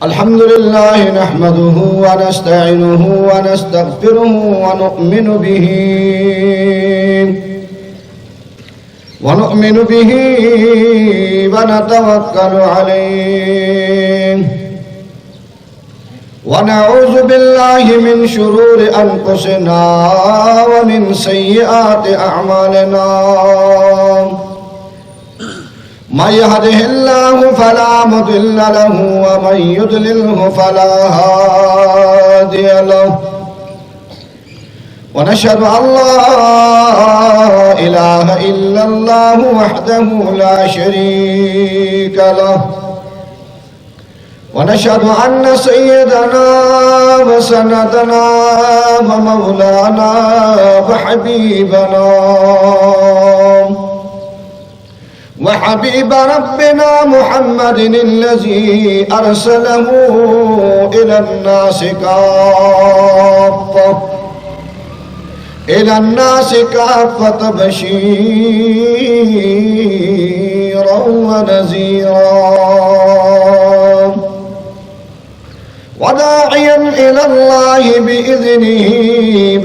الحمد لله نحمده ونستعينه ونستغفره ونؤمن به ونتوكل عليه ونعوذ بالله من شرور أنفسنا ومن سيئات أعمالنا من يهده الله فلا مضل له ومن يضلله فلا هادي له ونشهد أن لا إله إلا الله وحده لا شريك له ونشهد أن سيدنا وسندنا ومولانا وحبيب ربنا محمد الذي أرسله إلى الناس كافة بشيرا ونذيرا وداعيا إلى الله بإذنه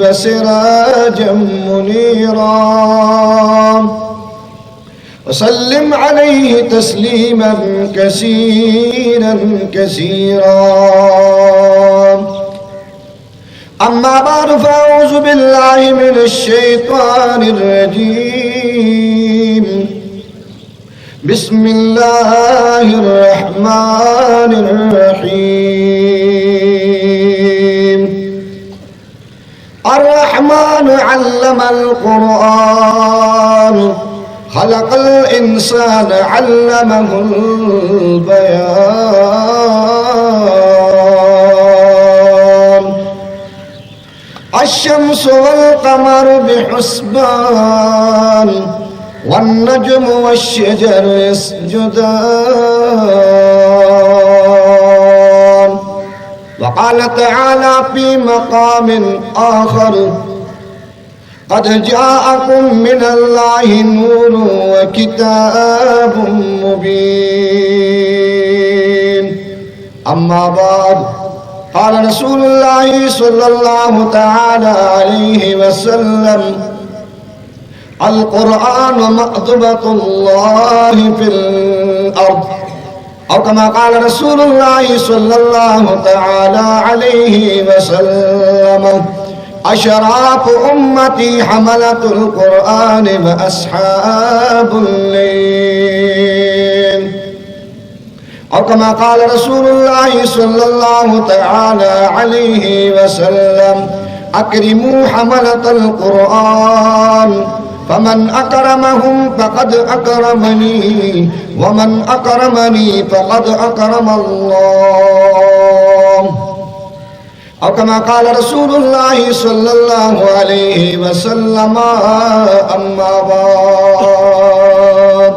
وسراجا منيرا وسلم عليه تسليما كثيرا أما بعد فأعوذ بالله من الشيطان الرجيم بسم الله الرحمن الرحيم الرحمن علم القرآن خلق الإنسان علمه البيان الشمس والقمر بحسبان والنجم والشجر يسجدان وقال تعالى في مقام آخر قد جاءكم من الله نور وكتاب مبين أما بعد قال رسول الله صلى الله تعالى عليه وسلم القرآن مأدبة الله في الأرض أو كما قال رسول الله صلى الله تعالى عليه وسلم أشراف أمتي حملة القرآن وأصحاب الليل أو كما قال رسول الله صلى الله تعالى عليه وسلم أكرموا حملة القرآن فمن أكرمهم فقد أكرمني ومن أكرمني فقد أكرم الله أو كما قال رسول الله صلى الله عليه وسلم أما بعد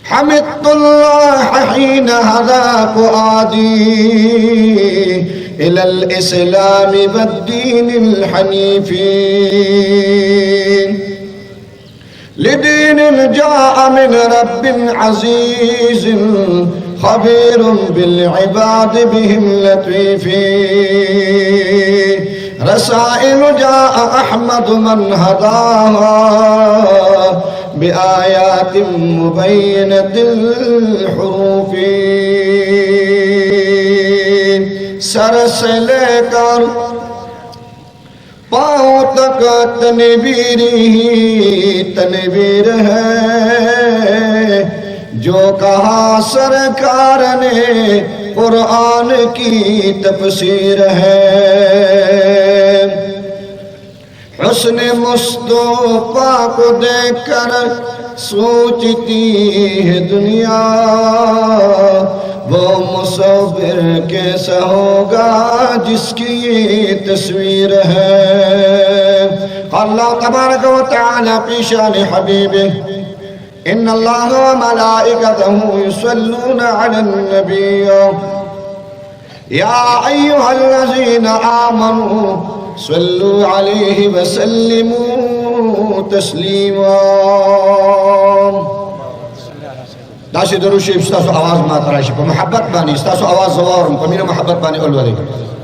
حمدت الله حين هدى فؤادي إلى الإسلام والدين الحنيف لدين جاء من رب عزيز خبير بالعباد بهم لطيف رسائل جاء أحمد من هداها بآيات مبينة الحروف سر سے لے کر پاؤں تک تنویر ہی تنویر ہے جو کہا سرکار نے قرآن کی تفسیر ہے حسن مصطفیٰ کو دیکھ کر سوچتی ہے دنیا وہ مصور کیسا ہوگا جس کی یہ تصویر ہے اللہ تبارک و تعالی فی شان حبیبہ ان اللہ و ملائکتہ یصلون علی النبی یا ایہا الذین آمنوا صلوا علیہ وسلموا تسلیما داسې درود شریف ستاسو आवाज ما ته راشي په محبت باندې ستاسو आवाज زوارم په مینه محبت باندې اولولې